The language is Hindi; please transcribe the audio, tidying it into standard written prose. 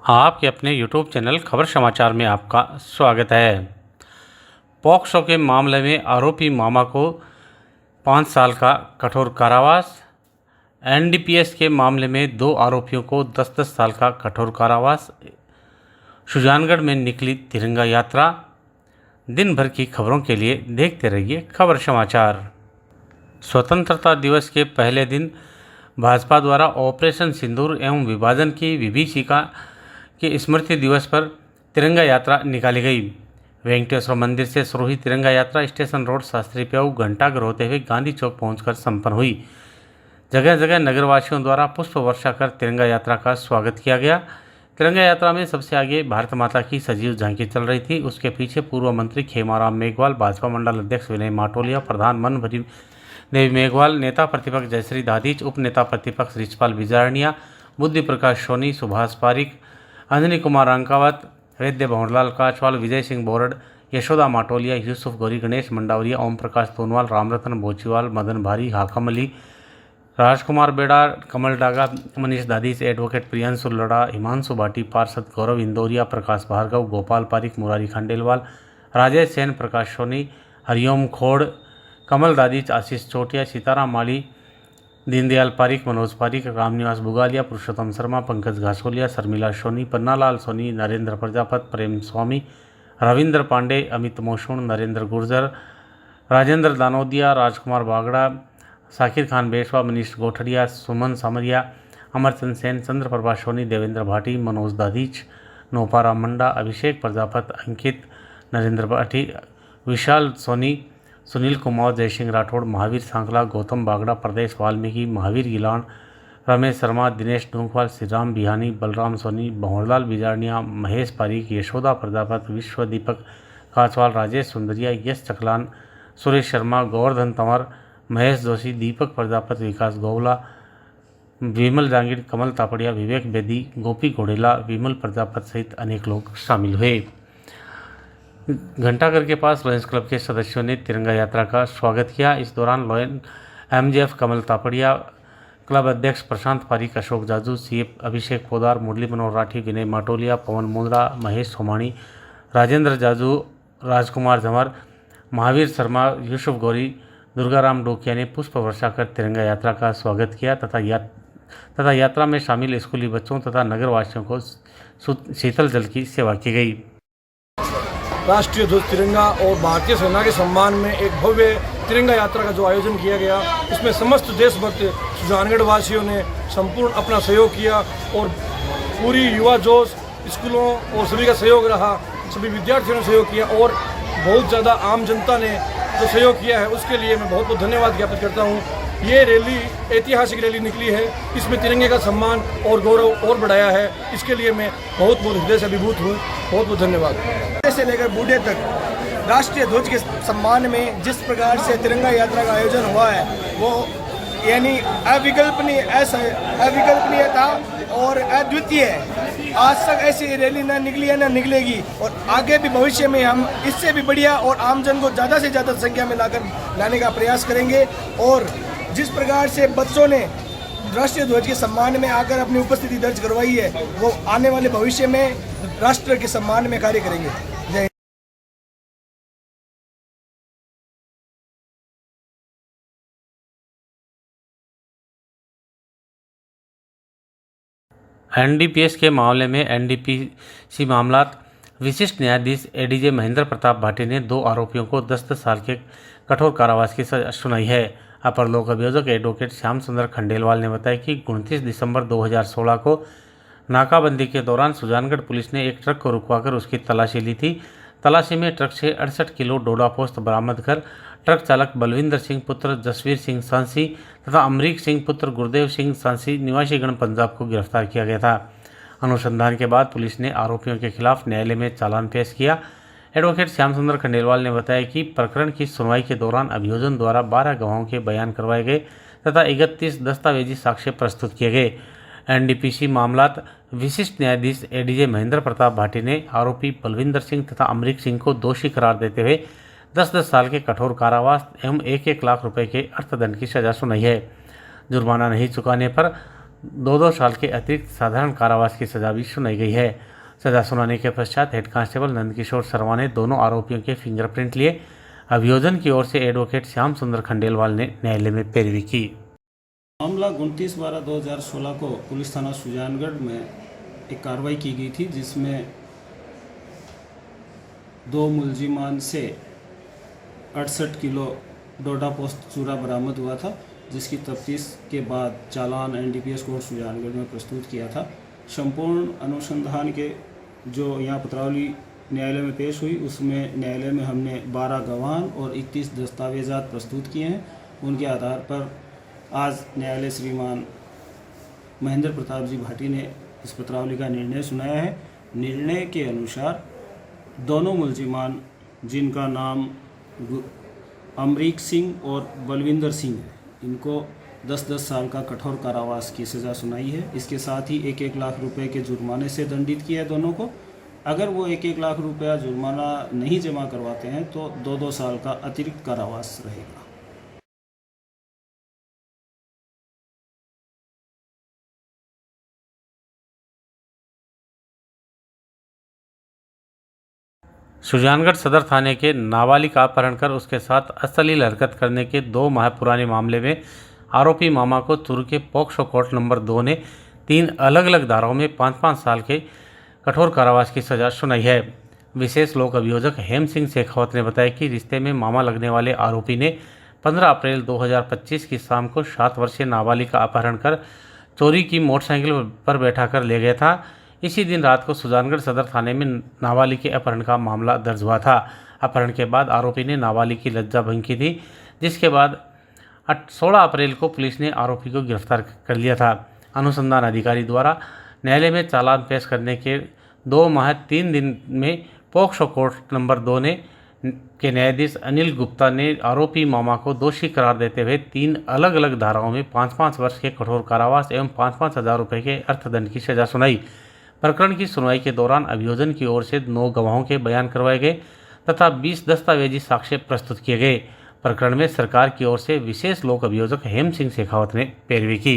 आपके अपने YouTube चैनल खबर समाचार में आपका स्वागत है। पॉक्सो के मामले में आरोपी मामा को 5 साल का कठोर कारावास। एनडीपीएस के मामले में 2 आरोपियों को 10-10 साल का कठोर कारावास। सुजानगढ़ में निकली तिरंगा यात्रा। दिन भर की खबरों के लिए देखते रहिए खबर समाचार। स्वतंत्रता दिवस के पहले दिन भाजपा द्वारा ऑपरेशन सिंदूर एवं विभाजन की विभीषिका के स्मृति दिवस पर तिरंगा यात्रा निकाली गई। वेंकटेश्वर मंदिर से शुरू हुई तिरंगा यात्रा स्टेशन रोड शास्त्री प्याऊ घंटाघर होते हुए गांधी चौक पहुंचकर संपन्न हुई। जगह जगह नगरवासियों द्वारा पुष्प वर्षा कर तिरंगा यात्रा का स्वागत किया गया। तिरंगा यात्रा में सबसे आगे भारत माता की सजीव झांकी चल रही थी। उसके पीछे पूर्व मंत्री खेमाराम मेघवाल, भाजपा मंडल अध्यक्ष विनय माटोलिया, प्रधान मनभरी देवी मेघवाल, नेता प्रतिपक्ष जयश्री दादीच, उप नेता प्रतिपक्ष रिचपाल बिजारनिया, बुद्धि प्रकाश सोनी, सुभाष पारिक, अंजनी कुमार अंकावत, वैद्य भंवरलाल काचवाल, विजय सिंह बोरड, यशोदा माटोलिया, यूसुफ गौरी, गणेश मंडावरिया, ओम प्रकाश तोनवाल, रामरतन बोचीवाल, मदन भारी, हाकम अली, राजकुमार बेड़ा, कमल डागा, मनीष दादीस, एडवोकेट प्रियंशु लड़ा, हिमांशु भाटी, पार्षद गौरव इंदौरिया, प्रकाश भार्गव, गोपाल पारिक, मुरारी खंडेलवाल, राजेश सेन, प्रकाश सोनी, हरिओम खोड़, कमल दादीच, आशीष चोटिया, सीताराम माली, दीनदयाल पारिक, मनोज पारिक, रामनिवास बुगालिया, पुरुषोत्तम शर्मा, पंकज घासोलिया, शर्मिला सोनी, पन्नालाल सोनी, नरेंद्र प्रजापत, प्रेम स्वामी, रविंद्र पांडे, अमित मोशुण, नरेंद्र गुर्जर, राजेंद्र दानोदिया, राजकुमार बागड़ा, साकिर खान बेशवा, मनीष गोठड़िया, सुमन सामरिया, अमरचंद सेन, चंद्र प्रभा सोनी, देवेंद्र भाटी, मनोज दादीच, नोपारा मंडा, अभिषेक प्रजापत, अंकित, नरेंद्र भाटी, विशाल सोनी, सुनील कुमार, जयसिंह राठौड़, महावीर सांकला, गौतम बागड़ा, प्रदेश वाल्मीकि, महावीर गिलान, रमेश शर्मा, दिनेश डूंगवाल, श्रीराम बिहानी, बलराम सोनी, भंवरलाल बिजारनिया, महेश पारिक, यशोदा प्रजापत, विश्व दीपक काचवाल, राजेश सुंदरिया, यश चकलान, सुरेश शर्मा, गोवर्धन तंवर, महेश जोशी, दीपक प्रजापत, विकास गौला, विमल जांगीर, कमल तापड़िया, विवेक बेदी, गोपी घोड़ेला, विमल प्रजापत सहित अनेक लोग शामिल हुए। घंटाघर के पास लॉयंस क्लब के सदस्यों ने तिरंगा यात्रा का स्वागत किया। इस दौरान लॉयन एमजेएफ कमल तापड़िया, क्लब अध्यक्ष प्रशांत पारिक, अशोक जाजू, सीएफ अभिषेक पोदार, मुरली मनोहर राठी, विनय माटोलिया, पवन मुंद्रा, महेश सोमाणी, राजेंद्र जाजू, राजकुमार झंवर, महावीर शर्मा, यूसुफ गौरी, दुर्गाराम डोकिया ने पुष्प वर्षा कर तिरंगा यात्रा का स्वागत किया तथा यात्रा में शामिल स्कूली बच्चों तथा नगरवासियों को शीतल जल की सेवा की गई। राष्ट्रीय ध्वज तिरंगा और भारतीय सेना के सम्मान में एक भव्य तिरंगा यात्रा का जो आयोजन किया गया, इसमें समस्त देशभक्त सुजानगढ़ वासियों ने संपूर्ण अपना सहयोग किया और पूरी युवा जोश स्कूलों और सभी का सहयोग रहा। सभी विद्यार्थियों ने सहयोग किया और बहुत ज़्यादा आम जनता ने जो सहयोग किया है उसके लिए मैं बहुत बहुत धन्यवाद ज्ञापित करता हूँ। ये रैली ऐतिहासिक रैली निकली है, इसमें तिरंगे का सम्मान और गौरव और बढ़ाया है। इसके लिए मैं बहुत बहुत हृदय से अभिभूत हूँ। बहुत बहुत धन्यवाद। से लेकर बूढ़े तक राष्ट्रीय ध्वज के सम्मान में जिस प्रकार से तिरंगा यात्रा का आयोजन हुआ है वो यानी अविकल्पनीय था और अद्वितीय है। आज तक ऐसी रैली न निकली है न निकलेगी और आगे भी भविष्य में हम इससे भी बढ़िया और आमजन को ज़्यादा से ज़्यादा संख्या में लाने का प्रयास करेंगे। और जिस प्रकार से बच्चों ने राष्ट्रीय ध्वज के सम्मान में आकर अपनी उपस्थिति दर्ज करवाई है, वो आने वाले भविष्य में राष्ट्र के सम्मान में कार्य करेंगे। जय। एनडीपीएस के मामले में एनडीपीसी मामलात विशिष्ट न्यायाधीश एडीजे महेंद्र प्रताप भाटी ने 2 आरोपियों को 10-10 साल के कठोर कारावास की सजा सुनाई है। अपर लोक अभियोजक एडवोकेट श्याम सुंदर खंडेलवाल ने बताया कि 29 दिसंबर 2016 को नाकाबंदी के दौरान सुजानगढ़ पुलिस ने एक ट्रक को रुकवाकर उसकी तलाशी ली थी। तलाशी में ट्रक से 68 किलो डोडा पोस्त बरामद कर ट्रक चालक बलविंदर सिंह पुत्र जसवीर सिंह सांसी तथा अमरीक सिंह पुत्र गुरदेव सिंह सांसी निवासीगण पंजाब को गिरफ्तार किया गया था। अनुसंधान के बाद पुलिस ने आरोपियों के खिलाफ न्यायालय में चालान पेश किया। एडवोकेट श्याम सुंदर खंडेलवाल ने बताया कि प्रकरण की सुनवाई के दौरान अभियोजन द्वारा 12 गवाहों के बयान करवाए गए तथा 31 दस्तावेजी साक्ष्य प्रस्तुत किए गए। एनडीपीसी मामलात विशिष्ट न्यायाधीश एडीजे महेंद्र प्रताप भाटी ने आरोपी बलविंदर सिंह तथा अमरीक सिंह को दोषी करार देते हुए 10-10 साल के कठोर कारावास एवं 1-1 लाख रुपए के अर्थदंड की सजा सुनाई है। जुर्माना नहीं चुकाने पर 2 साल के अतिरिक्त साधारण कारावास की सजा भी सुनाई गई है। सजा सुनाने के पश्चात हेड कांस्टेबल नंदकिशोर शर्मा ने दोनों आरोपियों के फिंगरप्रिंट लिए। अभियोजन की ओर से एडवोकेट श्याम सुंदर खंडेलवाल ने न्यायालय में पैरवी की। मामला 29/12/2016 को पुलिस थाना सुजानगढ़ में एक कार्रवाई की गई थी, जिसमें 2 मुलजिमान से 68 किलो डोडा पोस्त चूरा बरामद हुआ था, जिसकी तफ्तीश के बाद चालान एनडीपीएस कोर्ट सुजानगढ़ में प्रस्तुत किया था। संपूर्ण अनुसंधान के जो यहाँ पत्रावली न्यायालय में पेश हुई, उसमें न्यायालय में हमने 12 गवाह और 31 दस्तावेजात प्रस्तुत किए हैं। उनके आधार पर आज न्यायालय श्रीमान महेंद्र प्रताप जी भाटी ने इस पत्रावली का निर्णय सुनाया है। निर्णय के अनुसार दोनों मुलजिमान, जिनका नाम अमरीक सिंह और बलविंदर सिंह है, इनको 10-10 साल का कठोर कारावास की सज़ा सुनाई है। इसके साथ ही 1-1 लाख रुपए के जुर्माने से दंडित किया है दोनों को। अगर वो 1-1 लाख रुपया जुर्माना नहीं जमा करवाते हैं तो 2-2 साल का अतिरिक्त कारावास रहेगा। सुजानगढ़ सदर थाने के नाबालिग अपहरण कर उसके साथ अश्लील हरकत करने के 2 माह पुराने मामले में आरोपी मामा को चूरू के पॉक्सो कोर्ट नंबर 2 ने 3 अलग अलग धाराओं में 5-5 साल के कठोर कारावास की सजा सुनाई है। विशेष लोक अभियोजक हेम सिंह शेखावत ने बताया कि रिश्ते में मामा लगने वाले आरोपी ने 15 अप्रैल 2025 की शाम को 7 वर्षीय नाबालिग का अपहरण कर चोरी की मोटरसाइकिल पर बैठाकर ले गया था। इसी दिन रात को सुजानगढ़ सदर थाने में नाबालिग के अपहरण का मामला दर्ज हुआ था। अपहरण के बाद आरोपी ने नाबालिग की लज्जा भंग की थी, जिसके बाद 16 अप्रैल को पुलिस ने आरोपी को गिरफ्तार कर लिया था। अनुसंधान अधिकारी द्वारा न्यायालय में चालान पेश करने के 2 माह 3 दिन में पॉक्सो कोर्ट नंबर 2 के न्यायाधीश अनिल गुप्ता ने आरोपी मामा को दोषी करार देते हुए 3 अलग अलग धाराओं में 5-5 वर्ष के कठोर कारावास एवं 5-5 हज़ार रुपये के अर्थदंड की सजा सुनाई। प्रकरण की सुनवाई के दौरान अभियोजन की ओर से 9 गवाहों के बयान करवाए गए तथा 20 दस्तावेजी साक्ष्य प्रस्तुत किए गए। प्रकरण में सरकार की ओर से विशेष लोक अभियोजक हेम सिंह शेखावत ने पैरवी की।